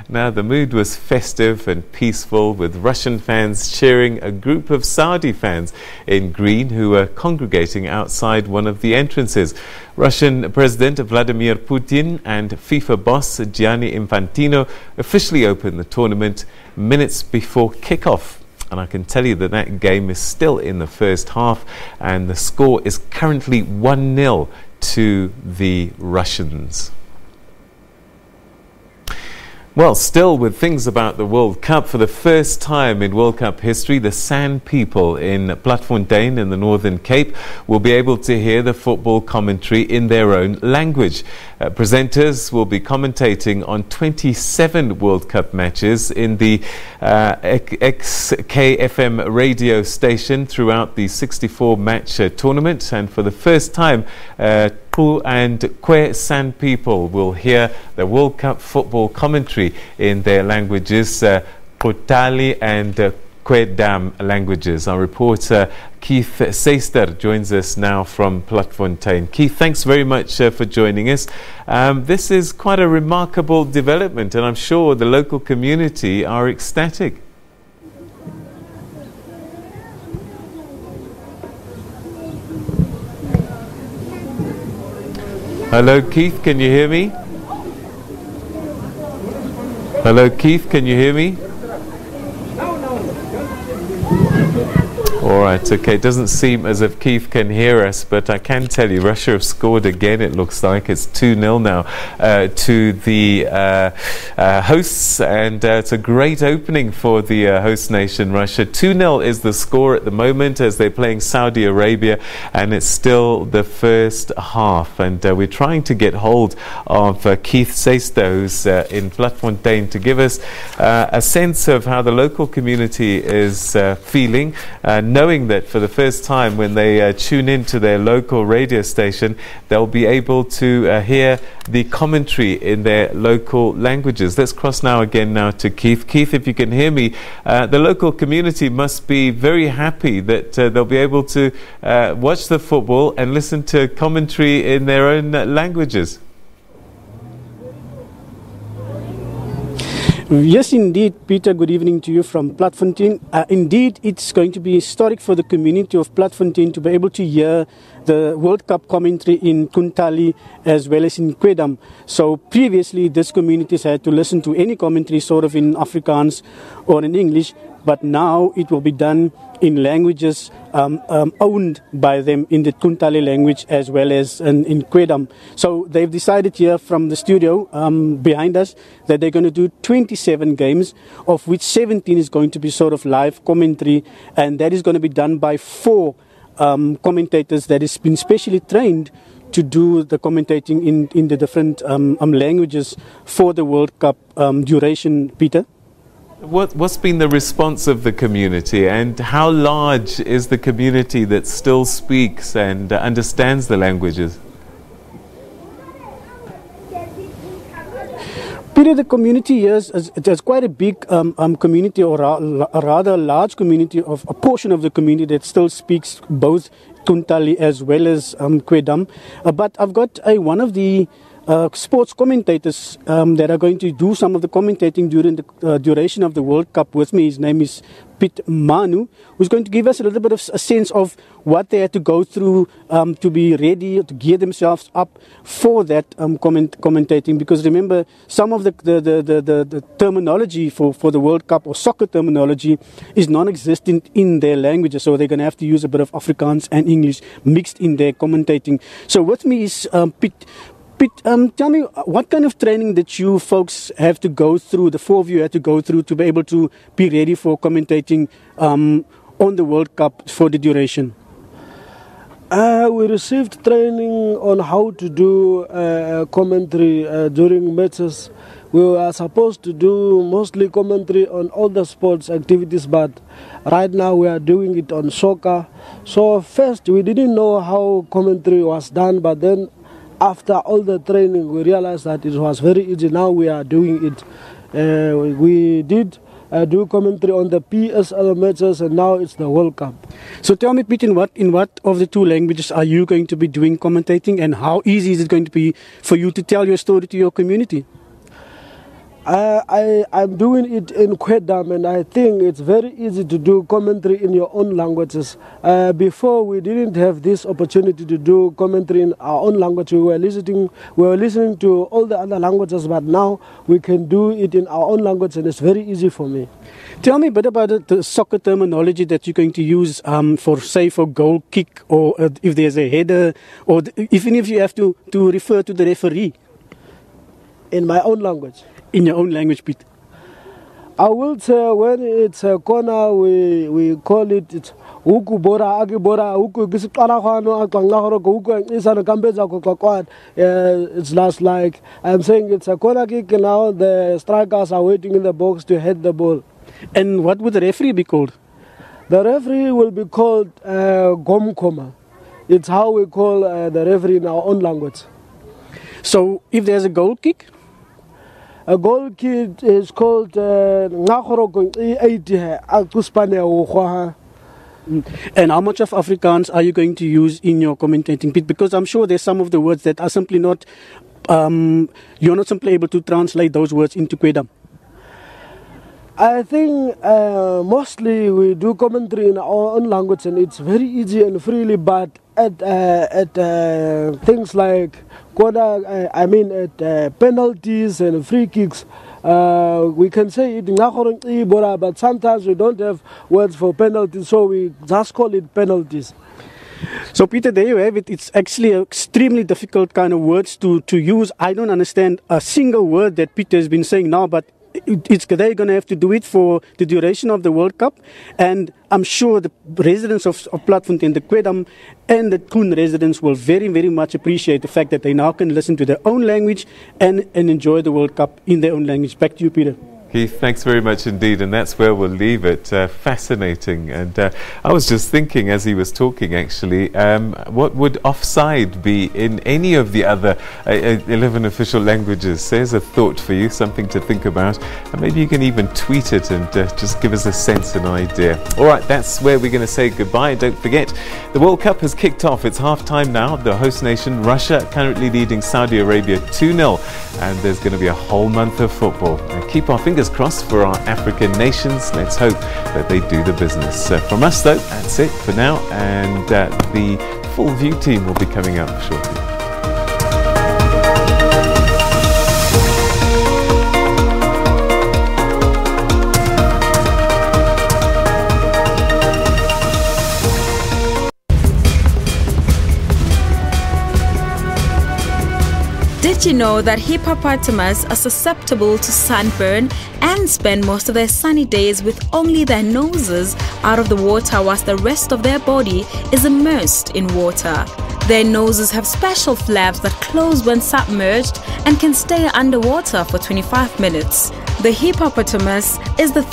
Now, the mood was festive and peaceful, with Russian fans cheering a group of Saudi fans in green who were congregating outside one of the entrances. Russian President Vladimir Putin and FIFA boss Gianni Infantino officially opened the tournament minutes before kickoff. And I can tell you that that game is still in the first half, and the score is currently 1-0 to the Russians. Well, still with things about the World Cup, for the first time in World Cup history, the San people in Platfontein in the Northern Cape will be able to hear the football commentary in their own language. Presenters will be commentating on 27 World Cup matches in the XKFM radio station throughout the 64-match tournament, and for the first time, Xun and Khwe San people will hear the World Cup football commentary in their languages, Xunthali and KhweDam languages. Our reporter Keith Sayster joins us now from Platfontein. Keith, thanks very much for joining us. This is quite a remarkable development, and I'm sure the local community are ecstatic. Hello, Keith, can you hear me? Hello, Keith, can you hear me? All right, okay, it doesn't seem as if Keith can hear us, but I can tell you Russia have scored again, it looks like. It's 2-0 now to the hosts, and it's a great opening for the host nation, Russia. 2-0 is the score at the moment as they're playing Saudi Arabia, and it's still the first half. And we're trying to get hold of Keith Sayster, who's in Platfontein, to give us a sense of how the local community is feeling, knowing that for the first time when they tune into their local radio station, they'll be able to hear the commentary in their local languages. Let's cross now to Keith. Keith, if you can hear me, the local community must be very happy that they'll be able to watch the football and listen to commentary in their own languages. Yes, indeed, Peter. Good evening to you from Platfontein. Indeed, it's going to be historic for the community of Platfontein to be able to hear the World Cup commentary in Xunthali as well as in KhweDam. So previously, this community has had to listen to any commentary sort of in Afrikaans or in English, but now it will be done in languages owned by them, in the Xunthali language as well as in KhweDam. So they've decided here from the studio behind us that they're going to do 27 games, of which 17 is going to be sort of live commentary, and that is going to be done by 4 commentators that has been specially trained to do the commentating in the different languages for the World Cup duration, Peter. What's been the response of the community, and how large is the community that still speaks and understands the languages? Peter, the community here is quite a big community, or a rather large community, of a portion of the community that still speaks both Xunthali as well as KhweDam. But I've got one of the sports commentators that are going to do some of the commentating during the duration of the World Cup with me. His name is Pit Manu, who's going to give us a little bit of a sense of what they had to go through to be ready, to gear themselves up for that commentating. Because remember, some of the terminology for the World Cup, or soccer terminology, is non-existent in their languages, so they're going to have to use a bit of Afrikaans and English mixed in their commentating. So with me is Pit. Tell me, what kind of training that you folks have to go through, the 4 of you had to go through, to be able to be ready for commentating on the World Cup for the duration? We received training on how to do commentary during matches. We were supposed to do mostly commentary on all the sports activities, but right now we are doing it on soccer. So first we didn't know how commentary was done, but then after all the training, we realized that it was very easy. Now we are doing it. We did do commentary on the PSL matches, and now it's the World Cup. So tell me, Pete, in what of the 2 languages are you going to be doing commentating, and how easy is it going to be for you to tell your story to your community? I'm doing it in KhweDam, and I think it's very easy to do commentary in your own languages. Before, we didn't have this opportunity to do commentary in our own language. We were listening to all the other languages, but now we can do it in our own language, and it's very easy for me. Tell me a bit about the soccer terminology that you're going to use for goal kick, or if there's a header, or even if you have to refer to the referee. In my own language. In your own language, Pete. I will say when it's a corner, we call it huku bora agi bora huku gisikala khano aqanga horo huku isana kambeza kokwat. It's last like I'm saying it's a corner kick, now the strikers are waiting in the box to head the ball. And what would the referee be called? The referee will be called gomkoma. It's how we call the referee in our own language. So if there's a goal kick? A goal kick is called Ngakoro. And how much of Afrikaans are you going to use in your commentating, Pete? Because I'm sure there's some of the words that are simply not, you're not simply able to translate those words into KhweDam. I think mostly we do commentary in our own language, and it's very easy and freely, but at things like penalties and free kicks, we can say it, but sometimes we don't have words for penalties, so we just call it penalties. So Peter, there you have it. It's actually an extremely difficult kind of words to use. I don't understand a single word that Peter has been saying now, but they're going to have to do it for the duration of the World Cup, and I'm sure the residents of Platfontein, the KhweDam and the Xun residents will very, very much appreciate the fact that they now can listen to their own language and enjoy the World Cup in their own language. Back to you, Peter. Keith, thanks very much indeed, and that's where we'll leave it. Fascinating. And I was just thinking as he was talking, actually, what would offside be in any of the other 11 official languages? There's a thought for you, something to think about, and maybe you can even tweet it and just give us a sense, an idea. All right, that's where we're going to say goodbye. And don't forget, the World Cup has kicked off. It's half-time now. The host nation, Russia, currently leading Saudi Arabia 2-0, and there's going to be a whole month of football. And keep our fingers crossed for our African nations. Let's hope that they do the business. From us, though, that's it for now, and the full view team will be coming up shortly. Did you know that hippopotamus are susceptible to sunburn and spend most of their sunny days with only their noses out of the water whilst the rest of their body is immersed in water? Their noses have special flaps that close when submerged and can stay underwater for 25 minutes. The hippopotamus is the